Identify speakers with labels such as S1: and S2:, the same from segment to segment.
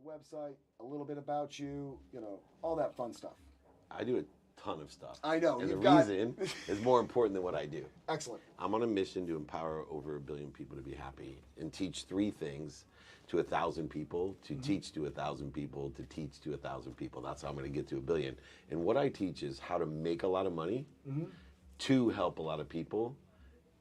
S1: your website, a little bit about you, all that fun stuff.
S2: I do a ton of stuff.
S1: I know.
S2: And
S1: You've
S2: the reason is more important than what I do.
S1: Excellent.
S2: I'm on a mission to empower over 1 billion people to be happy and teach 3 things to 1,000 people, to teach to 1,000 people, to teach to 1,000 people. That's how I'm going to get to 1 billion. And what I teach is how to make a lot of money, to help a lot of people,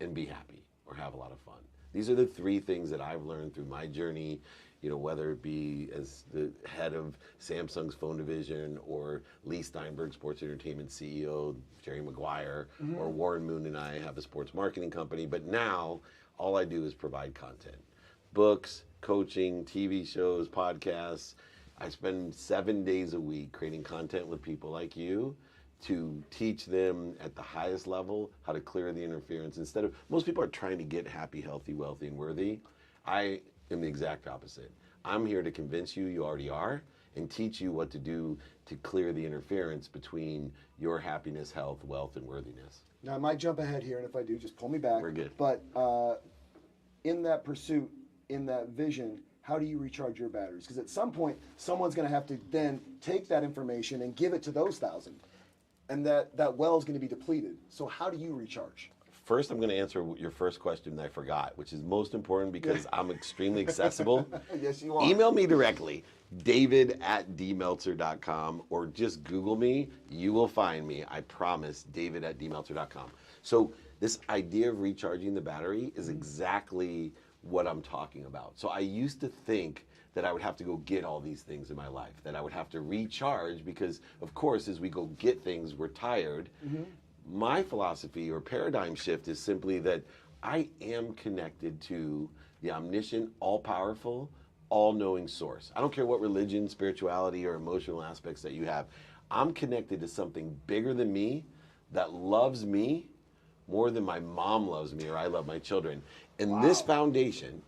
S2: and be happy or have a lot of fun. These are the 3 things that I've learned through my journey, whether it be as the head of Samsung's phone division or Lee Steinberg, sports entertainment CEO, Jerry Maguire, or Warren Moon and I have a sports marketing company. But now all I do is provide content, books, coaching, TV shows, podcasts. I spend 7 days a week creating content with people like you to teach them at the highest level how to clear the interference. Instead of, most people are trying to get happy, healthy, wealthy, and worthy. I am the exact opposite. I'm here to convince you you already are and teach you what to do to clear the interference between your happiness, health, wealth, and worthiness.
S1: Now, I might jump ahead here, and if I do, just pull me back.
S2: We're good.
S1: But in that pursuit, in that vision, how do you recharge your batteries? Because at some point, someone's going to have to then take that information and give it to those 1,000. And that well is going to be depleted. So how do you recharge?
S2: First, I'm going to answer your first question that I forgot, which is most important because I'm extremely accessible.
S1: Yes, you are.
S2: Email me directly, david@dmeltzer.com, or just Google me. You will find me. I promise, david@dmeltzer.com. So this idea of recharging the battery is exactly what I'm talking about. So I used to think that I would have to go get all these things in my life, that I would have to recharge because, of course, as we go get things, we're tired. My philosophy or paradigm shift is simply that I am connected to the omniscient, all-powerful, all-knowing source. I don't care what religion, spirituality, or emotional aspects that you have. I'm connected to something bigger than me that loves me more than my mom loves me or I love my children. And this foundation,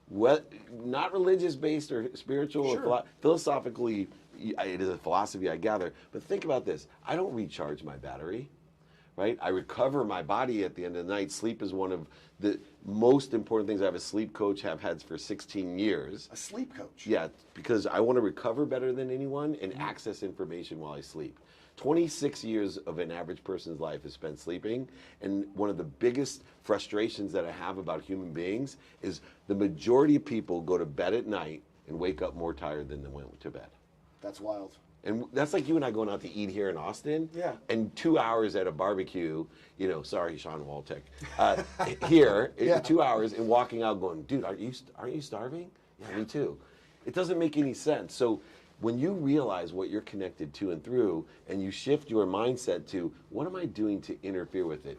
S2: not religious based or spiritual or philosophically, it is a philosophy I gather, but think about this. I don't recharge my battery, right? I recover my body at the end of the night. Sleep is one of the most important things. I have a sleep coach, have had for 16 years.
S1: A sleep coach?
S2: Yeah, because I want to recover better than anyone and access information while I sleep. 26 years of an average person's life is spent sleeping, and one of the biggest frustrations that I have about human beings is the majority of people go to bed at night and wake up more tired than they went to bed.
S1: That's wild.
S2: And that's like you and I going out to eat here in Austin,
S1: Yeah.
S2: and 2 hours at a barbecue, sorry, Sean Waltek, here, 2 hours, and walking out going, dude, aren't you starving? Yeah, me too. It doesn't make any sense. So when you realize what you're connected to and through, and you shift your mindset to, what am I doing to interfere with it?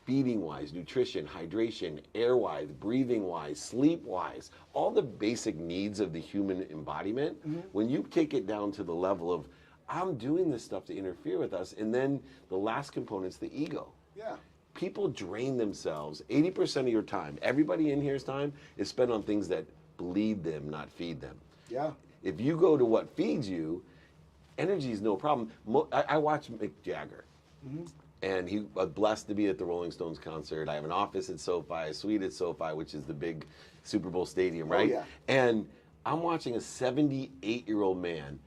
S2: Feeding-wise, nutrition, hydration, air-wise, breathing-wise, sleep-wise, all the basic needs of the human embodiment, when you take it down to the level of, I'm doing this stuff to interfere with us, and then the last component's the ego.
S1: Yeah.
S2: People drain themselves. 80% of your time, everybody in here's time, is spent on things that bleed them, not feed them.
S1: Yeah.
S2: If you go to what feeds you, energy is no problem. I watch Mick Jagger, and he was blessed to be at the Rolling Stones concert. I have an office at SoFi, a suite at SoFi, which is the big Super Bowl stadium, right?
S1: Oh, yeah.
S2: And I'm watching a 78-year-old man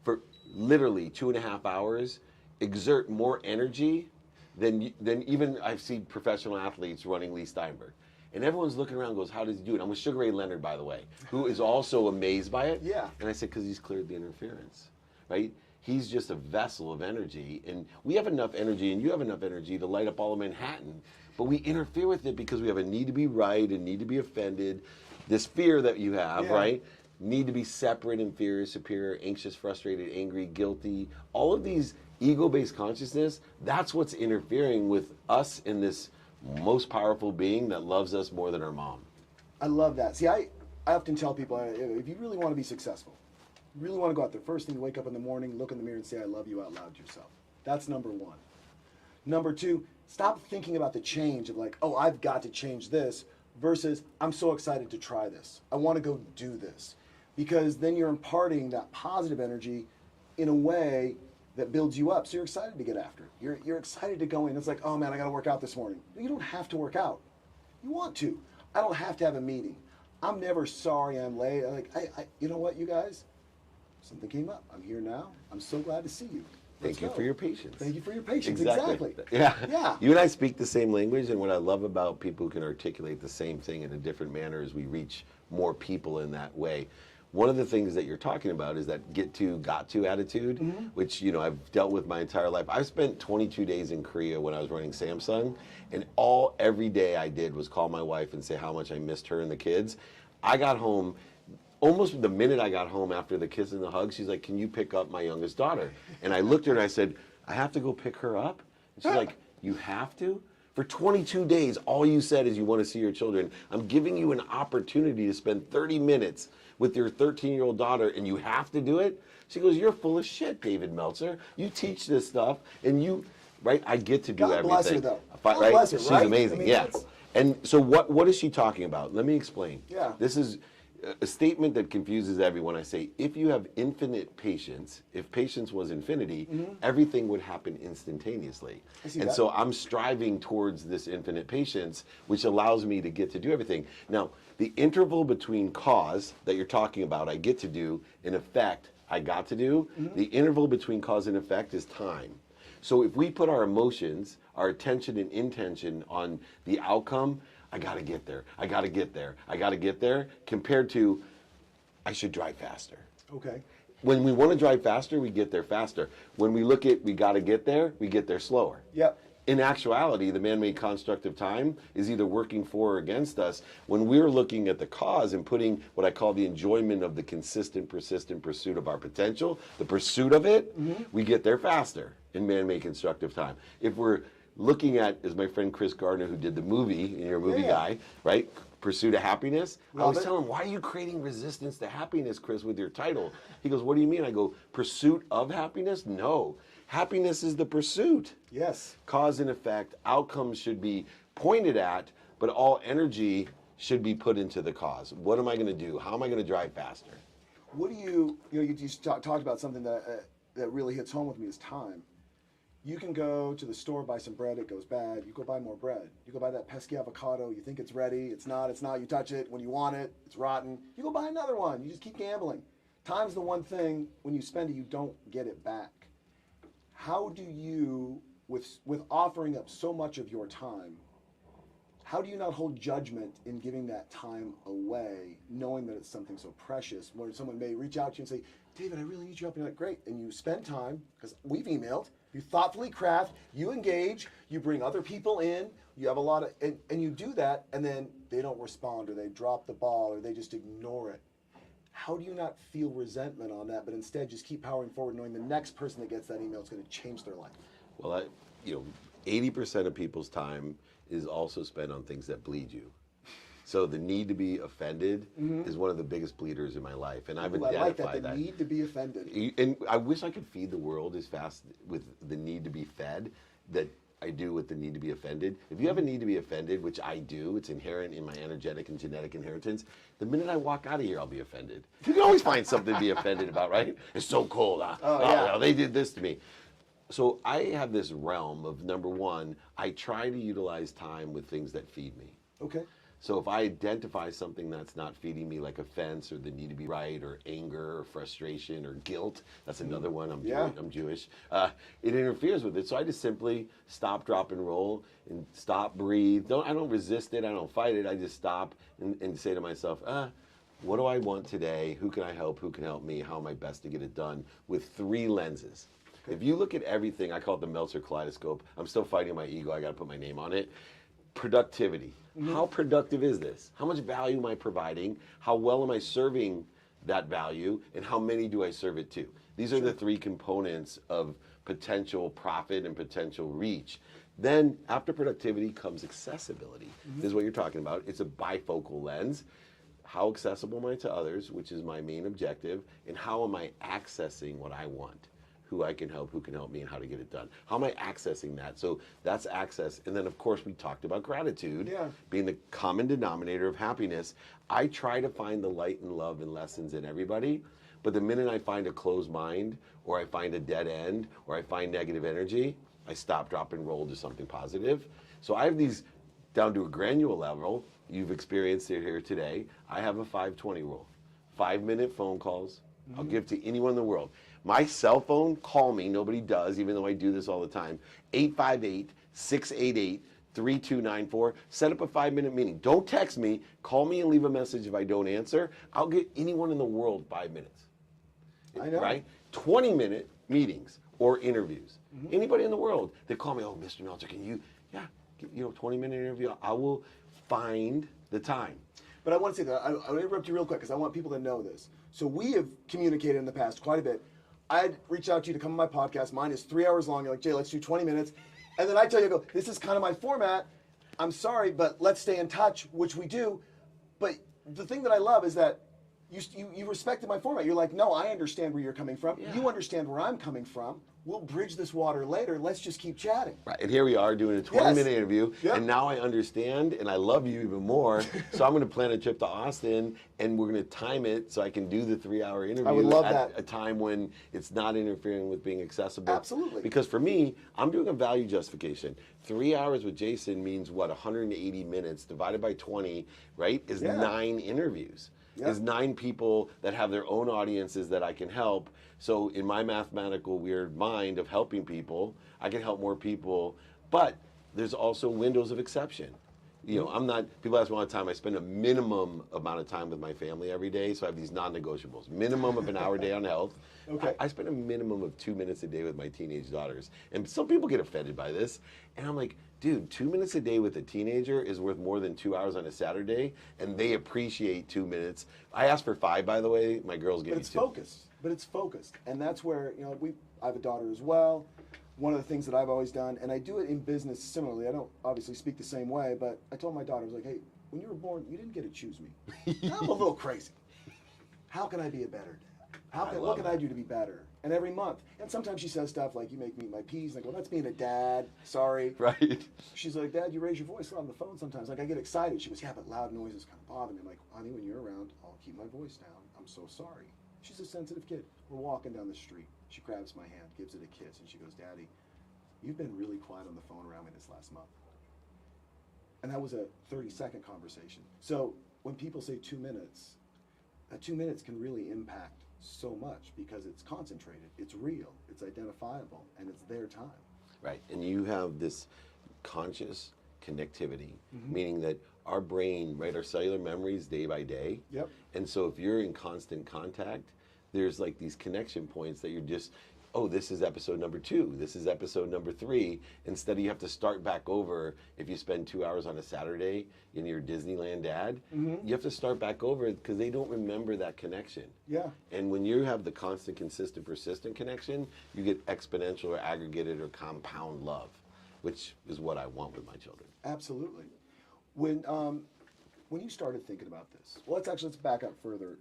S2: for literally 2.5 hours exert more energy than even I've seen professional athletes running Lee Steinberg. And everyone's looking around and goes, how does he do it? I'm with Sugar Ray Leonard, by the way, who is also amazed by it.
S1: Yeah.
S2: And I said, because he's cleared the interference, right? He's just a vessel of energy. And we have enough energy, and you have enough energy to light up all of Manhattan. But we interfere with it because we have a need to be right and need to be offended. This fear that you have, right? Need to be separate, inferior, superior, anxious, frustrated, angry, guilty. All of these ego-based consciousness, that's what's interfering with us in this most powerful being that loves us more than our mom.
S1: I love that. See, I often tell people, if you really want to be successful, you really want to go out there, first thing you wake up in the morning, look in the mirror and say, I love you out loud to yourself. That's number 1. Number 2, stop thinking about the change of like, oh, I've got to change this, versus I'm so excited to try this. I want to go do this. Because then you're imparting that positive energy in a way that builds you up. So you're excited to get after it. You're excited to go in. It's like, oh man, I got to work out this morning. You don't have to work out. You want to. I don't have to have a meeting. I'm never sorry I'm late. Like, you know what, you guys? Something came up. I'm here now. I'm so glad to see you.
S2: Thank you for your patience.
S1: Thank you for your patience. Exactly.
S2: Yeah.
S1: Yeah.
S2: You and I speak the same language, and what I love about people who can articulate the same thing in a different manner is we reach more people in that way. One of the things that you're talking about is that get to, got to attitude, which, you know, I've dealt with my entire life. I spent 22 days in Korea when I was running Samsung, and every day I did was call my wife and say how much I missed her and the kids. I got home, almost the minute I got home after the kiss and the hug, she's like, can you pick up my youngest daughter? And I looked at her and I said, I have to go pick her up? And she's like, you have to? For 22 days, all you said is you want to see your children. I'm giving you an opportunity to spend 30 minutes with your 13-year-old daughter, and you have to do it? She goes, you're full of shit, David Meltzer. You teach this stuff, and you, right, I get to do
S1: God
S2: everything.
S1: bless her, though.
S2: Right?
S1: God bless her,
S2: She's
S1: right?
S2: amazing,
S1: I mean,
S2: yeah.
S1: that's-
S2: And so what is she talking about? Let me explain.
S1: Yeah.
S2: This is a statement that confuses everyone. I say, if you have infinite patience, if patience was infinity, everything would happen instantaneously.
S1: I see
S2: And
S1: that.
S2: so I'm striving towards this infinite patience, which allows me to get to do everything. Now, the interval between cause that you're talking about, I get to do, and effect, I got to do. The interval between cause and effect is time. So if we put our emotions, our attention and intention on the outcome, I gotta get there, I gotta get there, I gotta get there, compared to, I should drive faster.
S1: Okay.
S2: When we wanna drive faster, we get there faster. When we look at, we gotta get there, we get there slower.
S1: Yep.
S2: In actuality, the man-made construct of time is either working for or against us. When we're looking at the cause and putting what I call the enjoyment of the consistent, persistent pursuit of our potential, the pursuit of it, we get there faster in man-made constructive time. If we're looking at, as my friend Chris Gardner, who did the movie, and you're a movie guy, right? Pursuit of Happiness. I always tell him, why are you creating resistance to happiness, Chris, with your title? He goes, what do you mean? I go, pursuit of happiness? No. Happiness is the pursuit.
S1: Yes.
S2: Cause and effect, outcomes should be pointed at, but all energy should be put into the cause. What am I going to do? How am I going to drive faster?
S1: What do you just talked about something that that really hits home with me is time. You can go to the store, buy some bread, it goes bad. You go buy more bread. You go buy that pesky avocado, you think it's ready, it's not, you touch it, when you want it, it's rotten. You go buy another one, you just keep gambling. Time's the one thing, when you spend it, you don't get it back. How do you, with offering up so much of your time, how do you not hold judgment in giving that time away, knowing that it's something so precious, where someone may reach out to you and say, David, I really need your help. And you're like, great. And you spend time, because we've emailed, you thoughtfully craft, you engage, you bring other people in, you have a lot of, and you do that, and then they don't respond, or they drop the ball, or they just ignore it. How do you not feel resentment on that, but instead just keep powering forward, knowing the next person that gets that email is going to change their life?
S2: Well, 80% of people's time is also spent on things that bleed you. So the need to be offended is one of the biggest bleeders in my life, and I've identified
S1: I like that, the need to be offended.
S2: And I wish I could feed the world as fast with the need to be fed that I do with the need to be offended. If you have a need to be offended, which I do, it's inherent in my energetic and genetic inheritance, the minute I walk out of here, I'll be offended. You can always find something to be offended about, right? It's so cold.
S1: Yeah.
S2: They did this to me. So I have this realm of, number one, I try to utilize time with things that feed me.
S1: Okay.
S2: So if I identify something that's not feeding me, like offense or the need to be right or anger or frustration or guilt, that's another one, I'm Jewish, it interferes with it. So I just simply stop, drop, and roll, and stop, breathe. I don't resist it, I don't fight it, I just stop and say to myself, what do I want today? Who can I help? Who can help me? How am I best to get it done? With 3 lenses. If you look at everything, I call it the Meltzer kaleidoscope. I'm still fighting my ego, I gotta put my name on it. Productivity. How productive is this? How much value am I providing? How well am I serving that value? And how many do I serve it to? These are the 3 components of potential profit and potential reach. Then after productivity comes accessibility. This is what you're talking about. It's a bifocal lens. How accessible am I to others, which is my main objective, and how am I accessing what I want? Who I can help, who can help me, and how to get it done. How am I accessing that? So that's access. And then, of course, we talked about gratitude being the common denominator of happiness. I try to find the light and love and lessons in everybody, but the minute I find a closed mind, or I find a dead end, or I find negative energy, I stop, drop, and roll to something positive. So I have these down to a granular level, you've experienced it here today. I have a 5-20 rule. 5-minute phone calls, I'll give to anyone in the world. My cell phone, call me, nobody does, even though I do this all the time, 858-688-3294. Set up a 5-minute meeting. Don't text me, call me and leave a message if I don't answer. I'll get anyone in the world 5 minutes.
S1: I know.
S2: Right? 20-minute meetings or interviews. Anybody in the world, they call me, oh, Mr. Meltzer, can you, 20-minute interview. I will find the time.
S1: But I want to say that, I want to interrupt you real quick because I want people to know this. So we have communicated in the past quite a bit. I'd reach out to you to come on my podcast. Mine is 3 hours long. You're like, Jay, let's do 20 minutes. And then I tell you, I go, this is kind of my format. I'm sorry, but let's stay in touch, which we do. But the thing that I love is that you respected my format. You're like, no, I understand where you're coming from.
S2: Yeah.
S1: You understand where I'm coming from. We'll bridge this water later. Let's just keep chatting.
S2: Right, and here we are doing a 20-minute interview,
S1: Yep.
S2: and now I understand, and I love you even more. So I'm going to plan a trip to Austin, and we're going to time it so I can do the 3-hour interview
S1: I would love
S2: at
S1: that.
S2: a time when it's not interfering with being accessible.
S1: Absolutely.
S2: Because for me, I'm doing a value justification. 3 hours with Jason means what? 180 minutes divided by 20, right? Is 9 interviews.
S1: Yeah.
S2: Is 9 people that have their own audiences that I can help. So in my mathematical weird mind of helping people, I can help more people, but there's also windows of exception. You know, I'm not, people ask me all the time, I spend a minimum amount of time with my family every day, so I have these non-negotiables. Minimum of an hour a day on health.
S1: Okay.
S2: I spend a minimum of 2 minutes a day with my teenage daughters. And some people get offended by this, and I'm like, dude, 2 minutes a day with a teenager is worth more than 2 hours on a Saturday, and they appreciate 2 minutes. I asked for 5, by the way, my girls gave
S1: But
S2: me
S1: it's
S2: 2.
S1: focused. But it's focused. And that's where, I have a daughter as well. One of the things that I've always done, and I do it in business similarly. I don't obviously speak the same way, but I told my daughter, I was like, hey, when you were born, you didn't get to choose me. I'm a little crazy. How can I be a better dad? What can I do to be better? And every month, and sometimes she says stuff like, you make me eat my peas. And I go, that's being a dad. Sorry.
S2: Right.
S1: She's like, Dad, you raise your voice on the phone sometimes. Like, I get excited. She goes, yeah, but loud noises kind of bother me. I'm like, honey, when you're around, I'll keep my voice down. I'm so sorry. She's a sensitive kid. We're walking down the street. She grabs my hand, gives it a kiss, and she goes, Daddy, you've been really quiet on the phone around me this last month. And that was a 30-second conversation. So when people say 2 minutes, that 2 minutes can really impact so much because it's concentrated, it's real, it's identifiable, and it's their time.
S2: Right, and you have this conscious connectivity, meaning that our brain, right, our cellular memories day by day.
S1: Yep.
S2: And so if you're in constant contact, there's like these connection points that you're just, oh, this is episode number 2, this is episode number 3. Instead of you have to start back over if you spend 2 hours on a Saturday in your Disneyland dad, you have to start back over because they don't remember that connection.
S1: Yeah.
S2: And when you have the constant, consistent, persistent connection, you get exponential or aggregated or compound love, which is what I want with my children.
S1: Absolutely. When you started thinking about this, well, let's back up further.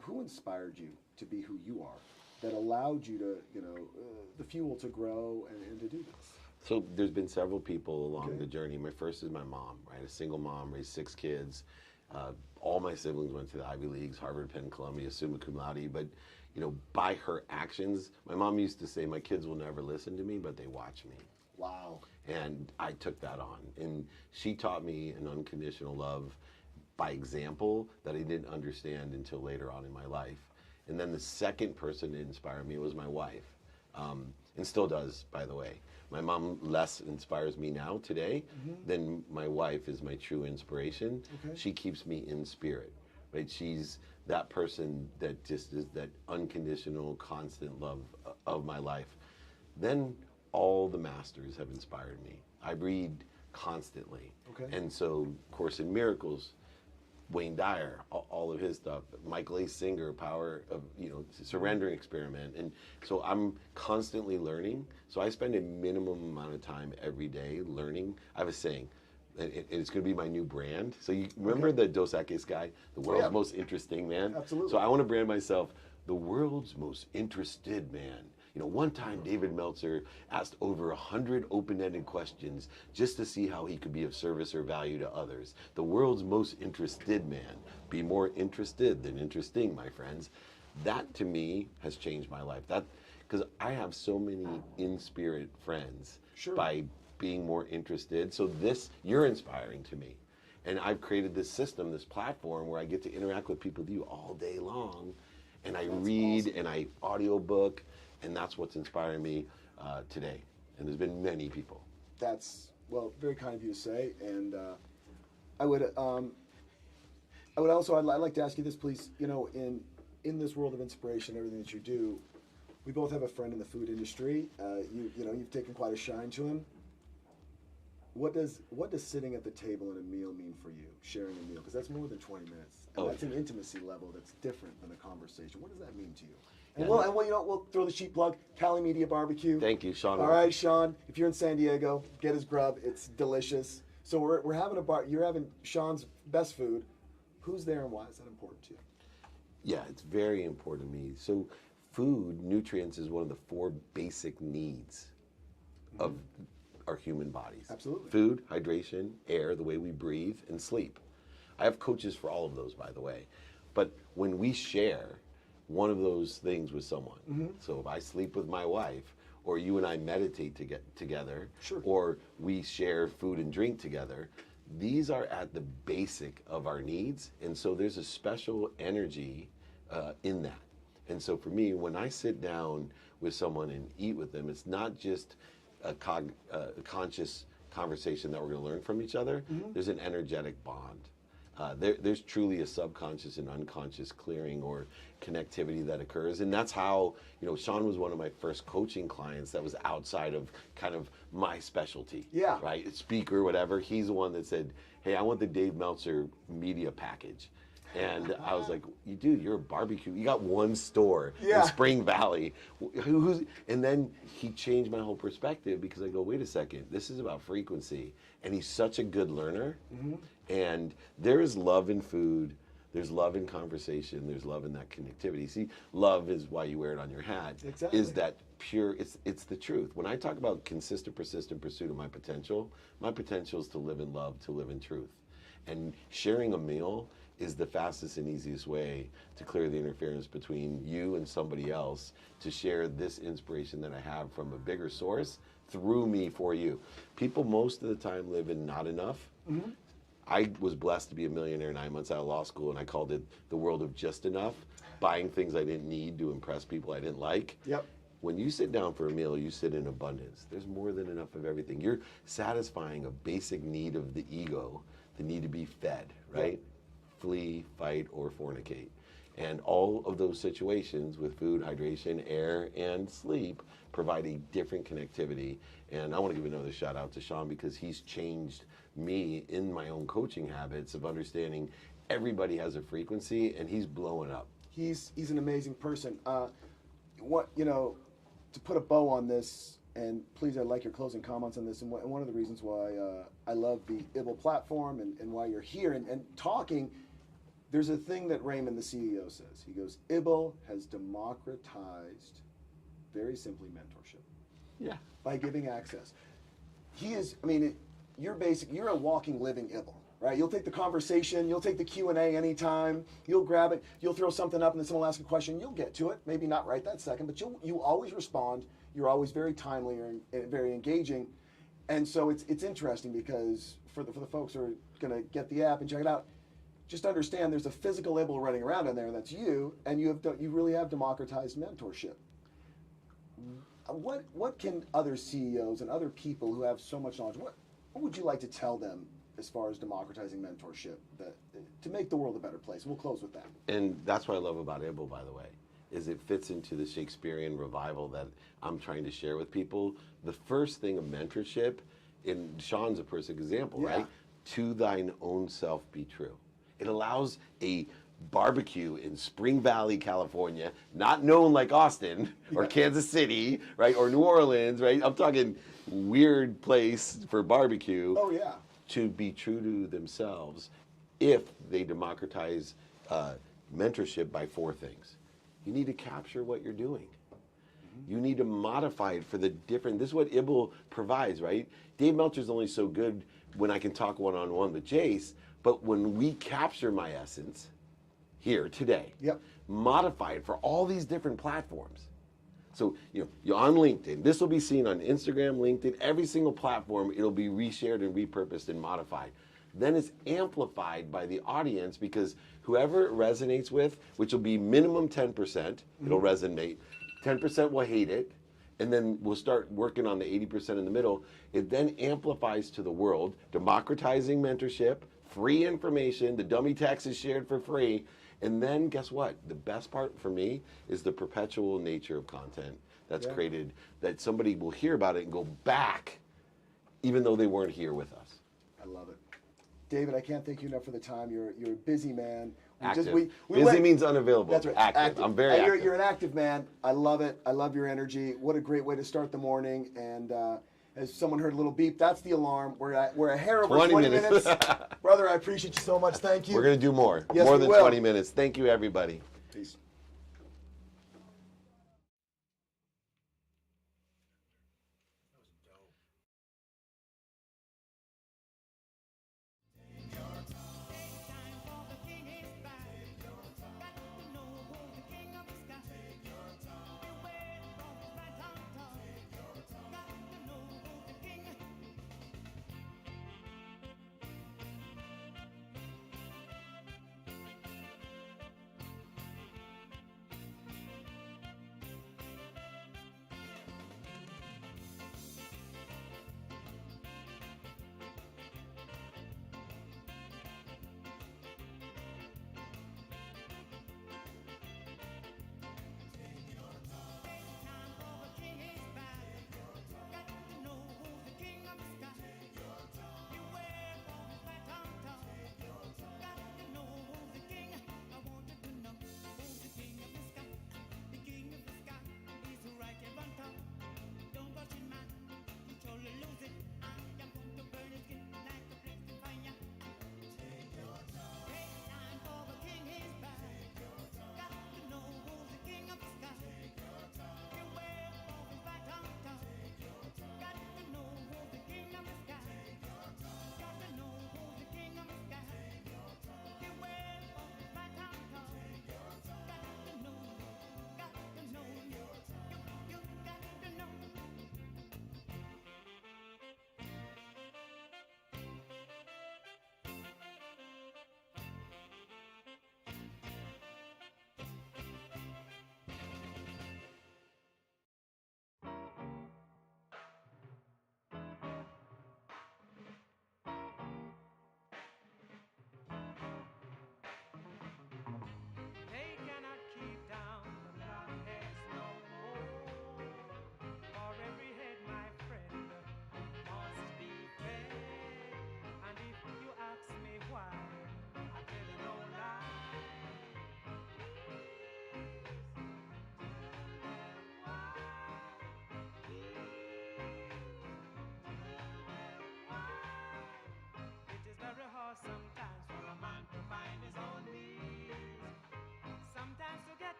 S1: Who inspired you to be who you are that allowed you to, the fuel to grow and to do this?
S2: So there's been several people along the journey. My first is my mom, right? A single mom, raised 6 kids. All my siblings went to the Ivy Leagues, Harvard, Penn, Columbia, summa cum laude. But, by her actions, my mom used to say, my kids will never listen to me, but they watch me.
S1: Wow.
S2: And I took that on. And she taught me an unconditional love by example that I didn't understand until later on in my life. And then the second person to inspire me was my wife, and still does, by the way. My mom less inspires me now today than my wife is my true inspiration.
S1: Okay.
S2: She keeps me in spirit, right? She's that person that just is that unconditional, constant love of my life. Then all the masters have inspired me. I read constantly.
S1: Okay.
S2: And so, Course in Miracles, Wayne Dyer, all of his stuff, Michael A. Singer, Power of, Surrendering Experiment. And so I'm constantly learning. So I spend a minimum amount of time every day learning. I have a saying, and it's going to be my new brand. So you remember the Dos Equis guy, the world's most interesting man?
S1: Absolutely.
S2: So I want to brand myself the world's most interested man. One time David Meltzer asked over 100 open-ended questions just to see how he could be of service or value to others. The world's most interested man. Be more interested than interesting, my friends. That, to me, has changed my life. Because I have so many in-spirit friends by being more interested. So you're inspiring to me. And I've created this system, this platform where I get to interact with people with you all day long. And I read awesome. And I audiobook, and that's what's inspiring me today. And there's been many people.
S1: That's, well, very kind of you to say. And I'd like to ask you this, please. You know, in this world of inspiration, everything that you do, we both have a friend in the food industry. You've taken quite a shine to him. What does sitting at the table in a meal mean for you? Sharing a meal, because that's more than 20 minutes, and that's an intimacy level that's different than a conversation. What does that mean to you? And we'll throw the cheap plug, Cali Media Barbecue.
S2: Thank you, Sean.
S1: All right, Sean. If you're in San Diego, get his grub. It's delicious. So we're having a bar. You're having Sean's best food. Who's there and why is that important to you?
S2: Yeah, it's very important to me. So food, nutrients, is one of the 4 basic needs of our human bodies.
S1: Absolutely.
S2: Food, hydration, air, the way we breathe, and sleep. I have coaches for all of those, by the way. But when we share one of those things with someone, so if I sleep with my wife, or you and I meditate together,
S1: sure.
S2: or we share food and drink together, these are at the basic of our needs. And so there's a special energy in that. And so for me, when I sit down with someone and eat with them, it's not just a conscious conversation that we're going to learn from each other. There's an energetic bond. There's truly a subconscious and unconscious clearing or connectivity that occurs. And that's how, Sean was one of my first coaching clients that was outside of kind of my specialty.
S1: Yeah.
S2: Right? Speaker, whatever. He's the one that said, hey, I want the Dave Meltzer media package. And I was like, dude, you're a barbecue. You got one store in Spring Valley. And then he changed my whole perspective because I go, wait a second, this is about frequency. And he's such a good learner. And there is love in food. There's love in conversation. There's love in that connectivity. See, love is why you wear it on your hat.
S1: Exactly.
S2: Is that pure, it's the truth. When I talk about consistent, persistent pursuit of my potential is to live in love, to live in truth. And sharing a meal is the fastest and easiest way to clear the interference between you and somebody else, to share this inspiration that I have from a bigger source through me for you. People most of the time live in not enough. I was blessed to be a millionaire 9 months out of law school, and I called it the world of just enough, buying things I didn't need to impress people I didn't like.
S1: Yep.
S2: When you sit down for a meal, you sit in abundance. There's more than enough of everything. You're satisfying a basic need of the ego, the need to be fed, right? Yep. Flee, fight, or fornicate. And all of those situations with food, hydration, air, and sleep provide a different connectivity. And I want to give another shout out to Sean because he's changed me in my own coaching habits of understanding everybody has a frequency, and he's blowing up.
S1: He's an amazing person. To put a bow on this, and please, I'd like your closing comments on this. And one of the reasons why I love the ibble platform and why you're here and talking. There's a thing that Raymond, the CEO, says. He goes, ibble has democratized, very simply, mentorship.
S2: Yeah.
S1: By giving access. You're a walking, living ibble, right? You'll take the conversation, you'll take the Q&A anytime, you'll grab it, you'll throw something up and then someone will ask a question, you'll get to it, maybe not right that second, but you always respond, you're always very timely and very engaging. And so it's interesting because for the folks who are gonna get the app and check it out, just understand there's a physical ibble running around in there, and that's you, and you really have democratized mentorship. What can other CEOs and other people who have so much knowledge, what would you like to tell them as far as democratizing mentorship to make the world a better place? We'll close with that. And
S2: that's what I love about ibble, by the way, is it fits into the Shakespearean revival that I'm trying to share with people. The first thing of mentorship, and Sean's a perfect example, right? To thine own self be true. It allows a barbecue in Spring Valley, California, not known like Austin or Kansas City, right, or New Orleans, right? I'm talking weird place for barbecue.
S1: Oh yeah.
S2: To be true to themselves, if they democratize mentorship by 4 things. You need to capture what you're doing. You need to modify it for the different. This is what ibble provides, right? Dave Meltzer's only so good when I can talk one-on-one with Jace. But when we capture my essence here today, modify it for all these different platforms, So you're on LinkedIn. This will be seen on Instagram, LinkedIn, every single platform. It'll be reshared and repurposed and modified. Then it's amplified by the audience because whoever it resonates with, which will be minimum 10%, it'll resonate. 10% will hate it. And then we'll start working on the 80% in the middle. It then amplifies to the world, democratizing mentorship, free information, the dummy text is shared for free. And then guess what? The best part for me is the perpetual nature of content that's created, that somebody will hear about it and go back even though they weren't here with us.
S1: I love it. David, I can't thank you enough for the time. You're a busy man.
S2: Active. Busy means unavailable.
S1: That's right.
S2: Active. I'm very active.
S1: You're an active man. I love it. I love your energy. What a great way to start the morning. And as someone heard a little beep, that's the alarm. We're a hair over 20 minutes. Brother, I appreciate you so much. Thank you.
S2: We're going to do more.
S1: Yes,
S2: more
S1: we
S2: than
S1: will.
S2: 20 minutes. Thank you, everybody.
S1: Peace.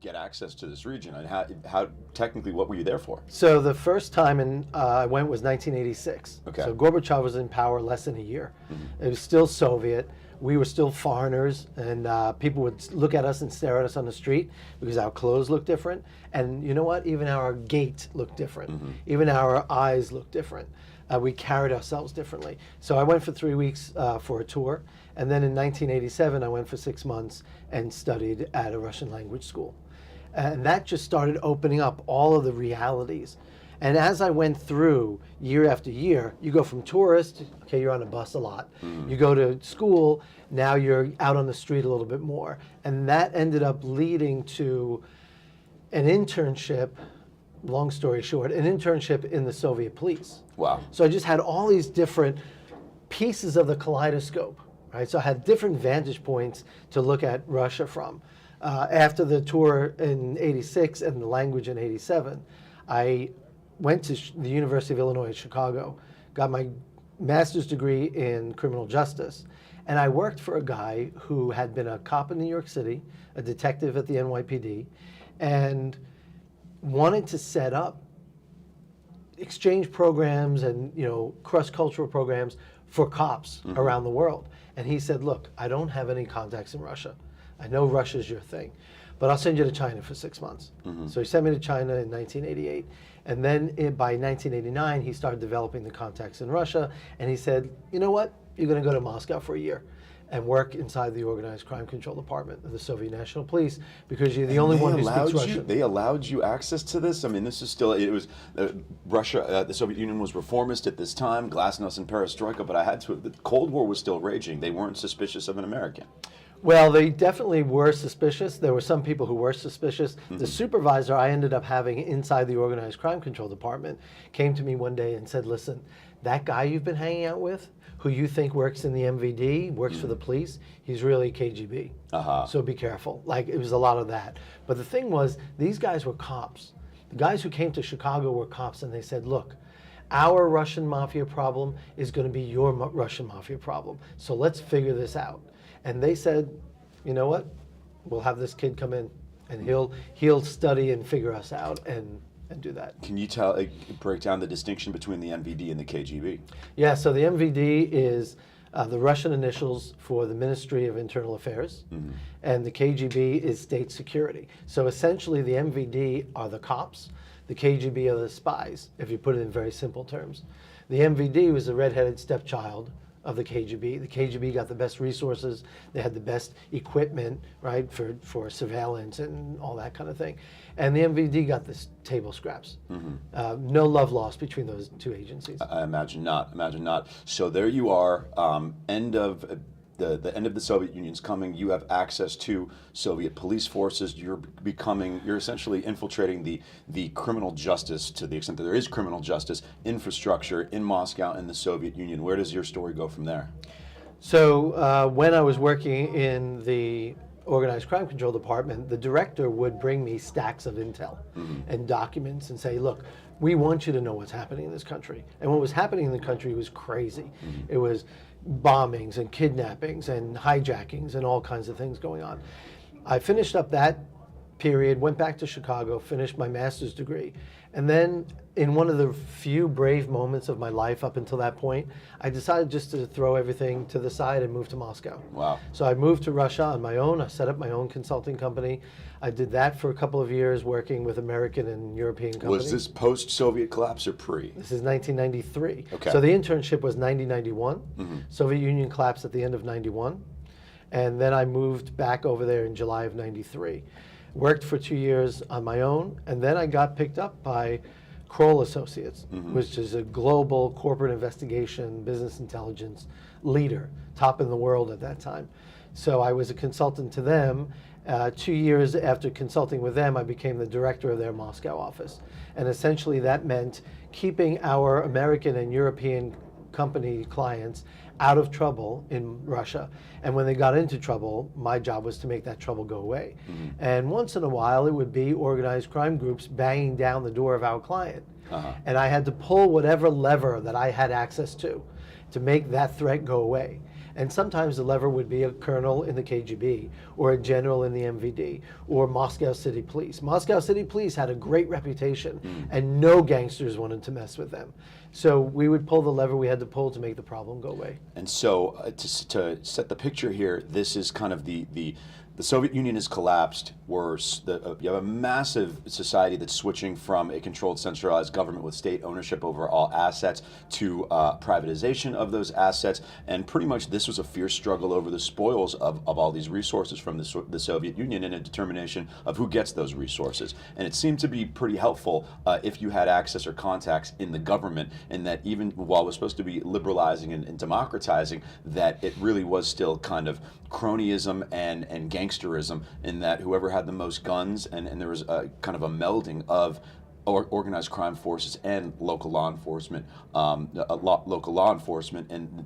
S3: get access to this region? And how technically, what were you there for?
S4: So the first time I went was 1986.
S3: Okay.
S4: So Gorbachev was in power less than a year. It was still Soviet. We were still foreigners, and people would look at us and stare at us on the street because our clothes looked different. And you know what? Even our gait looked different. Even our eyes looked different. We carried ourselves differently. So I went for 3 weeks for a tour. And then in 1987, I went for 6 months and studied at a Russian language school. And that just started opening up all of the realities. And as I went through year after year, you go from tourist, okay, you're on a bus a lot. You go to school, now you're out on the street a little bit more. And that ended up leading to an internship, long story short, an internship in the Soviet police.
S3: Wow.
S4: So I just had all these different pieces of the kaleidoscope, right? So I had different vantage points to look at Russia from. After the tour in '86 and the language in '87, I went to the University of Illinois at Chicago, got my master's degree in criminal justice, and I worked for a guy who had been a cop in New York City, a detective at the NYPD, and wanted to set up exchange programs and cross-cultural programs for cops around the world. And he said, look, I don't have any contacts in Russia. I know Russia's your thing, but I'll send you to China for 6 months. So he sent me to China in 1988. And then by 1989, he started developing the contacts in Russia. And he said, you know what? You're going to go to Moscow for a year and work inside the Organized Crime Control Department of the Soviet National Police because you're the only one who speaks Russian.
S3: They allowed you access to this? I mean, this is still, it was, Russia, the Soviet Union was reformist at this time, glasnost and perestroika, but the Cold War was still raging. They weren't suspicious of an American.
S4: Well, they definitely were suspicious. There were some people who were suspicious. The supervisor I ended up having inside the Organized Crime Control Department came to me one day and said, listen, that guy you've been hanging out with, who you think works in the MVD, works for the police, he's really KGB. So be careful. Like, it was a lot of that. But the thing was, these guys were cops. The guys who came to Chicago were cops, and they said, look, our Russian mafia problem is going to be your Russian mafia problem. So let's figure this out. And they said, you know what? We'll have this kid come in, and he'll study and figure us out and do that.
S3: Can you break down the distinction between the MVD and the KGB?
S4: Yeah, so the MVD is the Russian initials for the Ministry of Internal Affairs, and the KGB is state security. So essentially the MVD are the cops, the KGB are the spies, if you put it in very simple terms. The MVD was the redheaded stepchild of the KGB. The KGB got the best resources. They had the best equipment, right, for surveillance and all that kind of thing. And the MVD got the table scraps. No love lost between those two agencies.
S3: I imagine not. Imagine not. So there you are. End of the end of the Soviet Union's coming. You have access to Soviet police forces. You're essentially infiltrating the criminal justice, to the extent that there is criminal justice infrastructure in Moscow and the Soviet Union. Where does your story go from there?
S4: So when I was working in the Organized Crime Control Department, the director would bring me stacks of intel and documents and say, look, we want you to know what's happening in this country. And what was happening in the country was crazy. It was bombings and kidnappings and hijackings and all kinds of things going on. I finished up that period, went back to Chicago, finished my master's degree, and then in one of the few brave moments of my life up until that point, I decided just to throw everything to the side and move to Moscow.
S3: Wow.
S4: So I moved to Russia on my own. I set up my own consulting company. I did that for a couple of years, working with American and European companies.
S3: Was this post-Soviet collapse or pre?
S4: This is 1993.
S3: Okay.
S4: So the internship was 90-91. Soviet Union collapsed at the end of 91. And then I moved back over there in July of 93. Worked for 2 years on my own, and then I got picked up by Kroll Associates, which is a global corporate investigation, business intelligence leader, top in the world at that time. So I was a consultant to them. 2 years after consulting with them, I became the director of their Moscow office. And essentially that meant keeping our American and European company clients out of trouble in Russia. And when they got into trouble, my job was to make that trouble go away. And once in a while, it would be organized crime groups banging down the door of our client. and I had to pull whatever lever that I had access to make that threat go away. And sometimes the lever would be a colonel in the KGB, or a general in the MVD, or Moscow City Police. Moscow City Police had a great reputation, and no gangsters wanted to mess with them. So we would pull the lever we had to pull to make the problem go away.
S3: And so to set the picture here, this is kind of the Soviet Union has collapsed. You have a massive society that's switching from a controlled, centralized government with state ownership over all assets to privatization of those assets. And pretty much this was a fierce struggle over the spoils of all these resources from the Soviet Union, and a determination of who gets those resources. And it seemed to be pretty helpful if you had access or contacts in the government, in that even while we're supposed to be liberalizing and democratizing, that it really was still kind of cronyism and gangsterism, in that whoever had the most guns, and there was a kind of a melding of organized crime forces and local law enforcement, and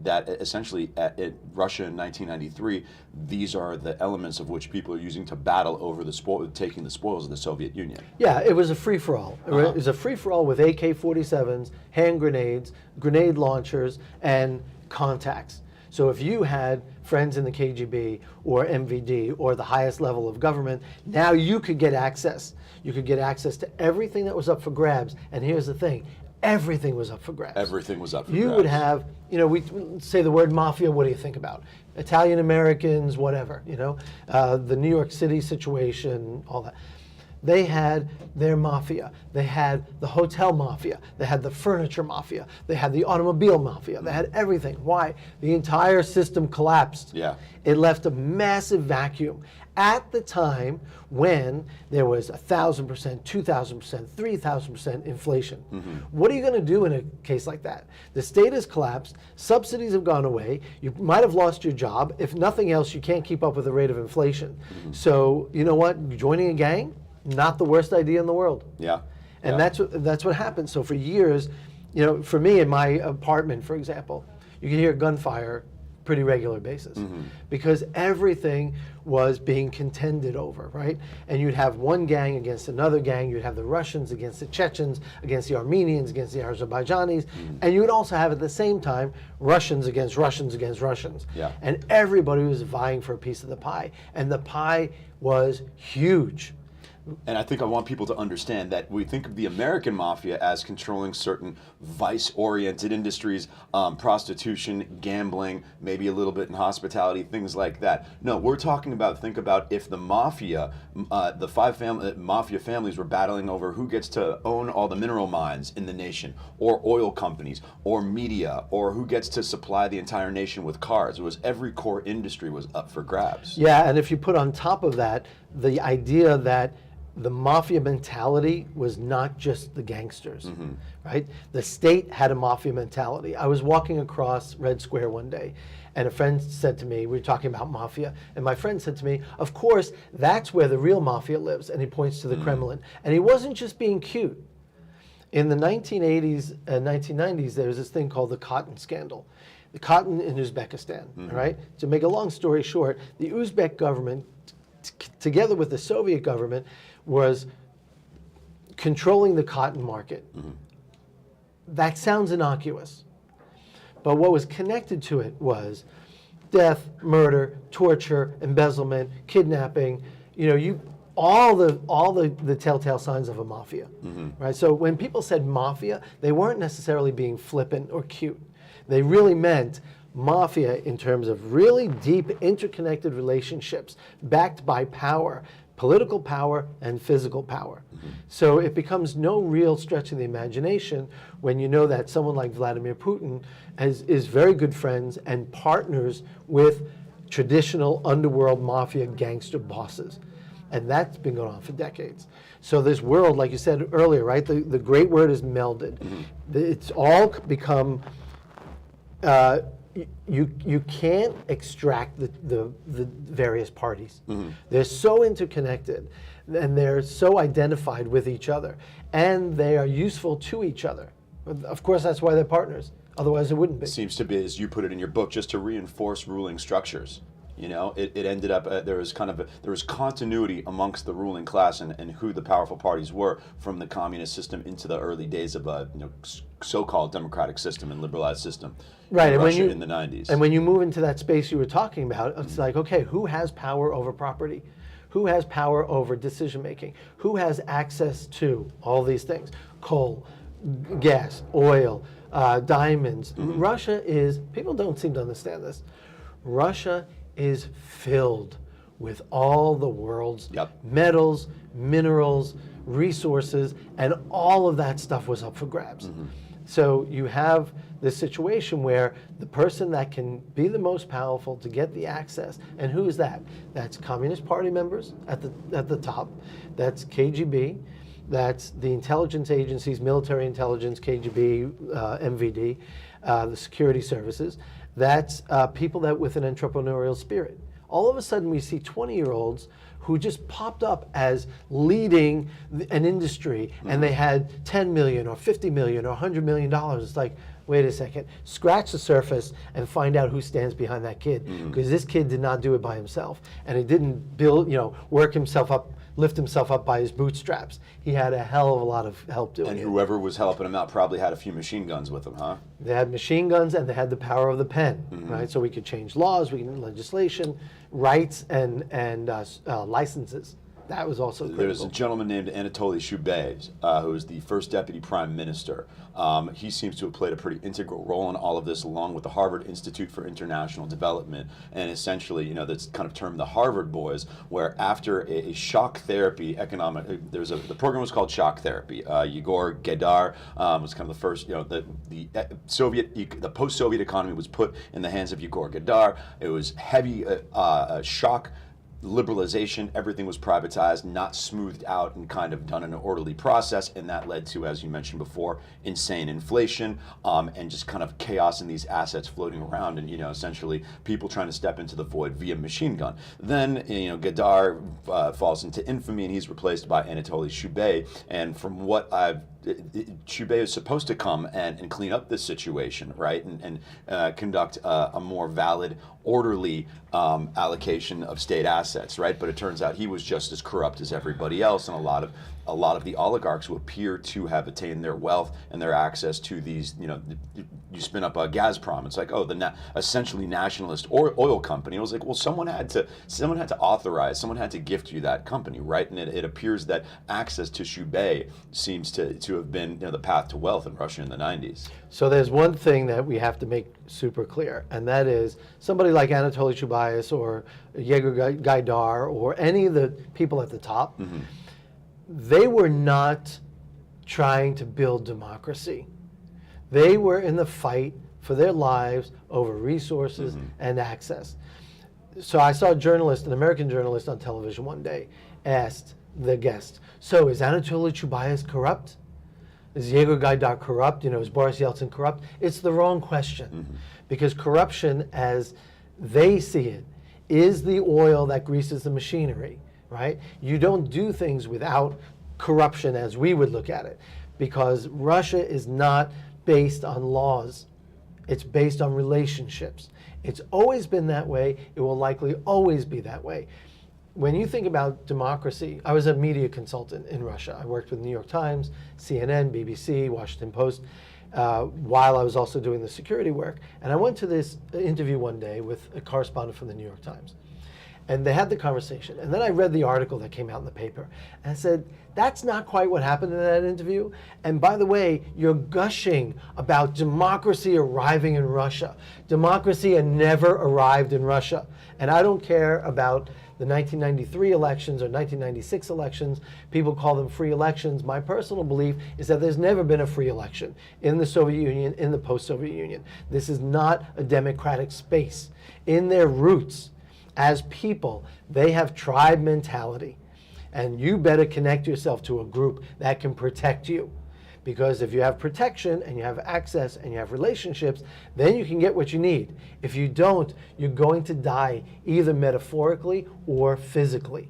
S3: that essentially in Russia in 1993, these are the elements of which people are using to battle over taking the spoils of the Soviet Union.
S4: Yeah, it was a free-for-all. It was a free-for-all with AK-47s, hand grenades, grenade launchers, and contacts. So if you had friends in the KGB or MVD or the highest level of government, now you could get access. You could get access to everything that was up for grabs. And here's the thing, everything was up for grabs.
S3: Everything was up for grabs.
S4: You would have, we say the word mafia, what do you think about? Italian Americans, whatever, the New York City situation, all that. They had their mafia. They had the hotel mafia. They had the furniture mafia. They had the automobile mafia. They had everything. Why? The entire system collapsed.
S3: Yeah.
S4: It left a massive vacuum at the time when there was 1,000%, 2,000%, 3,000% inflation. What are you going to do in a case like that? The state has collapsed. Subsidies have gone away. You might have lost your job. If nothing else, you can't keep up with the rate of inflation. So you know what? Joining a gang? Not the worst idea in the world.
S3: Yeah.
S4: And that's what happened. So for years, for me in my apartment, for example, you could hear gunfire pretty regular basis, because everything was being contended over, right? And you'd have one gang against another gang. You'd have the Russians against the Chechens, against the Armenians, against the Azerbaijanis, and you would also have at the same time Russians against Russians against Russians.
S3: Yeah.
S4: And everybody was vying for a piece of the pie, and the pie was huge.
S3: And I think I want people to understand that we think of the American mafia as controlling certain vice-oriented industries, prostitution, gambling, maybe a little bit in hospitality, things like that. No, we're talking about, think about if the mafia, the mafia families were battling over who gets to own all the mineral mines in the nation, or oil companies, or media, or who gets to supply the entire nation with cars. It was every core industry was up for grabs.
S4: Yeah, and if you put on top of that the idea that the mafia mentality was not just the gangsters, right? The state had a mafia mentality. I was walking across Red Square one day, and a friend said to me, we were talking about mafia, and my friend said to me, of course, that's where the real mafia lives, and he points to the Kremlin. And he wasn't just being cute. In the 1980s and 1990s, there was this thing called the cotton scandal. The cotton in Uzbekistan, all right? To make a long story short, the Uzbek government, together with the Soviet government, was controlling the cotton market. That sounds innocuous, but what was connected to it was death, murder, torture, embezzlement, kidnapping. All the telltale signs of a mafia, right? So when people said mafia, they weren't necessarily being flippant or cute. They really meant mafia in terms of really deep, interconnected relationships backed by power. Political power and physical power. So it becomes no real stretch of the imagination when you know that someone like Vladimir Putin is very good friends and partners with traditional underworld mafia gangster bosses. And that's been going on for decades. So this world, like you said earlier, right, the great word is melded. It's all become you can't extract the various parties. They're so interconnected, and they're so identified with each other, and they are useful to each other. Of course, that's why they're partners. Otherwise, it wouldn't be.
S3: Seems to be, as you put it in your book, just to reinforce ruling structures. You know, it ended up there was there was continuity amongst the ruling class and who the powerful parties were from the communist system into the early days of so-called democratic system and liberalized system.
S4: Right,
S3: in
S4: and
S3: Russia in the 90s.
S4: And when you move into that space you were talking about, it's like, okay, who has power over property? Who has power over decision making? Who has access to all these things? Coal, gas, oil, diamonds. Russia is, people don't seem to understand this. Russia is filled with all the world's metals, minerals, resources, and all of that stuff was up for grabs. So you have this situation where the person that can be the most powerful to get the access, and who is that? That's Communist Party members at the top, that's KGB, that's the intelligence agencies, military intelligence, KGB, MVD, the security services, that's people that with an entrepreneurial spirit. All of a sudden we see 20-year-olds who just popped up as leading an industry, and they had 10 million or 50 million or $100 million. It's like, wait a second, scratch the surface and find out who stands behind that kid, because this kid did not do it by himself, and he didn't build, work himself up, lift himself up by his bootstraps. He had a hell of a lot of help doing it.
S3: And whoever was helping him out probably had a few machine guns with them, huh?
S4: They had machine guns and they had the power of the pen, right? So we could change laws, we can legislation, rights, and licenses. That was also critical.
S3: There's a gentleman named Anatoly Shubey, who is the first deputy prime minister. He seems to have played a pretty integral role in all of this, along with the Harvard Institute for International Development, and essentially, that's kind of termed the Harvard Boys, where after a shock therapy the program was called Shock Therapy. Yegor Gaidar was kind of the first, the post-Soviet economy was put in the hands of Yegor Gaidar. It was heavy shock liberalization, everything was privatized, not smoothed out and kind of done in an orderly process, and that led to, as you mentioned before, insane inflation and just kind of chaos in these assets floating around, and essentially people trying to step into the void via machine gun. Then Gaidar falls into infamy, and he's replaced by Anatoly Shubey, and from what Shubey is supposed to come and clean up this situation, right, and conduct a more valid, orderly allocation of state assets, right? But it turns out he was just as corrupt as everybody else, and a lot of the oligarchs who appear to have attained their wealth and their access to these, you spin up a Gazprom, it's like, oh, the essentially nationalist oil company. It was like, well, someone had to authorize, someone had to gift you that company, right? And it appears that access to Shubey seems to have been the path to wealth in Russia in the 90s.
S4: So there's one thing that we have to make super clear, and that is somebody like Anatoly Shubey or Yegor Gaidar or any of the people at the top, they were not trying to build democracy. They were in the fight for their lives over resources and access. So I saw an American journalist on television one day asked the guest, so is Anatoly Chubais corrupt? Is Yegor Gaidar corrupt? Is Boris Yeltsin corrupt? It's the wrong question, because corruption, as they see it, is the oil that greases the machinery, right? You don't do things without corruption as we would look at it, because Russia is not based on laws. It's based on relationships. It's always been that way. It will likely always be that way. When you think about democracy, I was a media consultant in Russia. I worked with New York Times, CNN, BBC, Washington Post, while I was also doing the security work. And I went to this interview one day with a correspondent from the New York Times. And they had the conversation. And then I read the article that came out in the paper. And I said, that's not quite what happened in that interview. And by the way, you're gushing about democracy arriving in Russia. Democracy had never arrived in Russia. And I don't care about the 1993 elections or 1996 elections. People call them free elections. My personal belief is that there's never been a free election in the Soviet Union, in the post-Soviet Union. This is not a democratic space. In their roots, as people, they have tribe mentality. And you better connect yourself to a group that can protect you. Because if you have protection and you have access and you have relationships, then you can get what you need. If you don't, you're going to die either metaphorically or physically.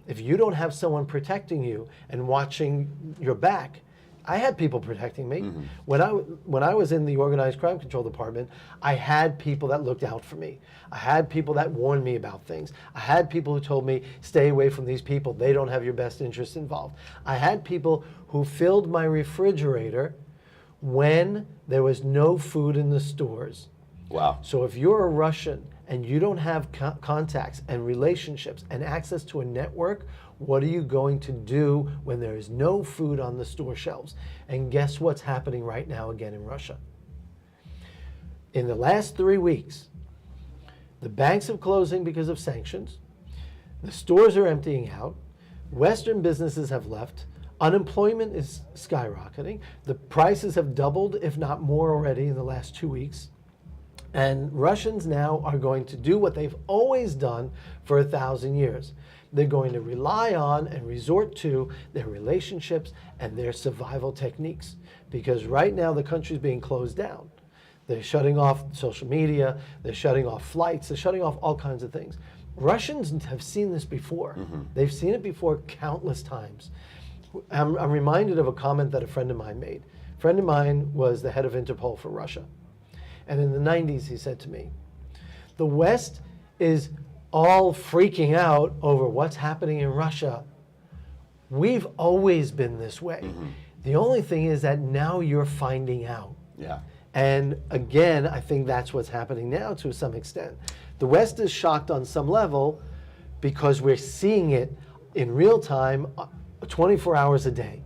S4: If you don't have someone protecting you and watching your back, I had people protecting me. When I was in the organized crime control department, I had people that looked out for me. I had people that warned me about things. I had people who told me, stay away from these people. They don't have your best interests involved. I had people who filled my refrigerator when there was no food in the stores.
S3: Wow.
S4: So if you're a Russian and you don't have contacts and relationships and access to a network, what are you going to do when there is no food on the store shelves? And guess what's happening right now again in Russia? In the last 3 weeks, the banks are closing because of sanctions. The stores are emptying out. Western businesses have left. Unemployment is skyrocketing. The prices have doubled, if not more already, in the last 2 weeks. And Russians now are going to do what they've always done for 1,000 years. They're going to rely on and resort to their relationships and their survival techniques. Because right now the country's being closed down. They're shutting off social media, they're shutting off flights, they're shutting off all kinds of things. Russians have seen this before. They've seen it before countless times. I'm reminded of a comment that a friend of mine made. A friend of mine was the head of Interpol for Russia. And in the 90s, he said to me, the West is all freaking out over what's happening in Russia. We've always been this way. The only thing is that now you're finding out.
S3: Yeah.
S4: And again, I think that's what's happening now to some extent. The West is shocked on some level because we're seeing it in real time, 24 hours a day.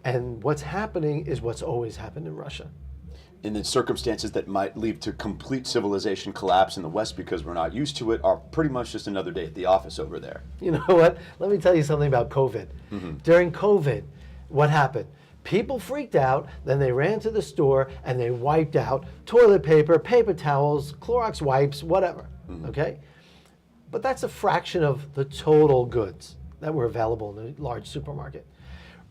S4: And what's happening is what's always happened in Russia.
S3: In the circumstances that might lead to complete civilization collapse in the West because we're not used to it are pretty much just another day at the office over there.
S4: You know what? Let me tell you something about COVID. During COVID, what happened? People freaked out, then they ran to the store and they wiped out toilet paper, paper towels, Clorox wipes, whatever, okay? But that's a fraction of the total goods that were available in a large supermarket.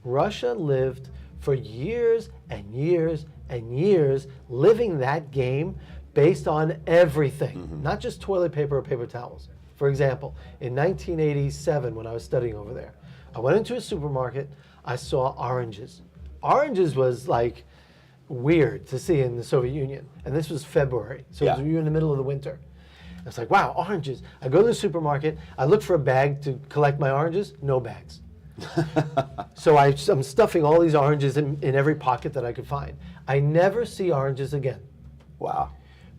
S4: Russia lived for years and years and years living that game based on everything, not just toilet paper or paper towels. For example, in 1987, when I was studying over there, I went into a supermarket, I saw oranges. Oranges was like weird to see in the Soviet Union. And this was February, so
S3: Yeah.
S4: you're in the middle of the winter. It's like, wow, oranges. I go to the supermarket, I look for a bag to collect my oranges, no bags. So I'm stuffing all these oranges in every pocket that I could find. I never see oranges again
S3: Wow.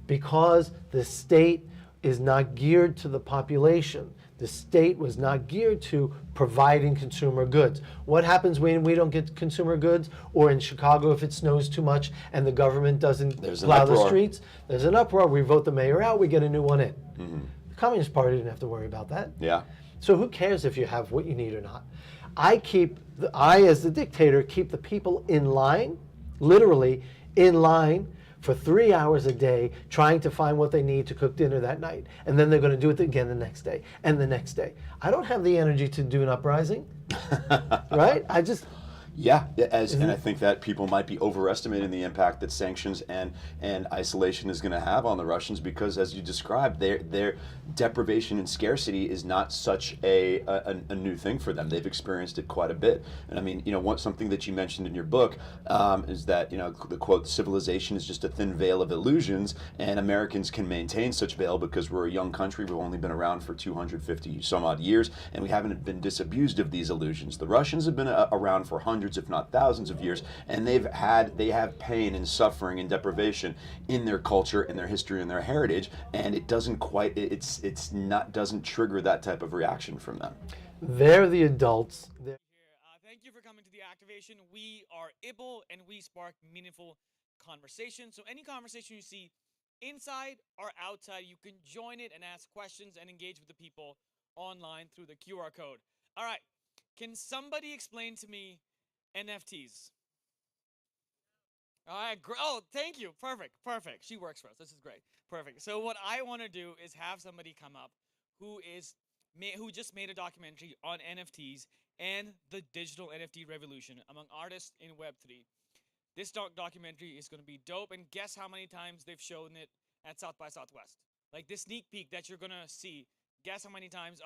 S4: because the state is not geared to the population. The state was not geared to providing consumer goods. What happens when we don't get consumer goods? Or in Chicago, if it snows too much and the government doesn't
S3: There's an
S4: plow the
S3: uproar.
S4: streets, there's an uproar. We vote the mayor out, we get a new one in. The Communist Party didn't have to worry about that.
S3: Yeah.
S4: So who cares if you have what you need or not? I, as the dictator, keep the people in line, literally in line, for 3 hours a day, trying to find what they need to cook dinner that night. And then they're going to do it again the next day and the next day. I don't have the energy to do an uprising, right?
S3: Yeah, and I think that people might be overestimating the impact that sanctions and isolation is going to have on the Russians because, as you described, their deprivation and scarcity is not such a new thing for them. They've experienced it quite a bit. And I mean, something that you mentioned in your book is that, the quote, civilization is just a thin veil of illusions, and Americans can maintain such veil because we're a young country. We've only been around for 250 some odd years, and we haven't been disabused of these illusions. The Russians have been around for hundreds, if not thousands of years, and they have pain and suffering and deprivation in their culture, in their history, and their heritage, and it doesn't trigger that type of reaction from them.
S4: They're the adults.
S5: Thank you for coming to the activation. We are ibble and we spark meaningful conversation. So any conversation you see inside or outside, you can join it and ask questions and engage with the people online through the QR code. All right, can somebody explain to me NFTs? All right, oh, thank you. Perfect. She works for us. This is great. Perfect. So what I want to do is have somebody come up who just made a documentary on NFTs and the digital NFT revolution among artists in Web3. This documentary is going to be dope, and guess how many times they've shown it at South by Southwest? Like this sneak peek that you're going to see, guess how many times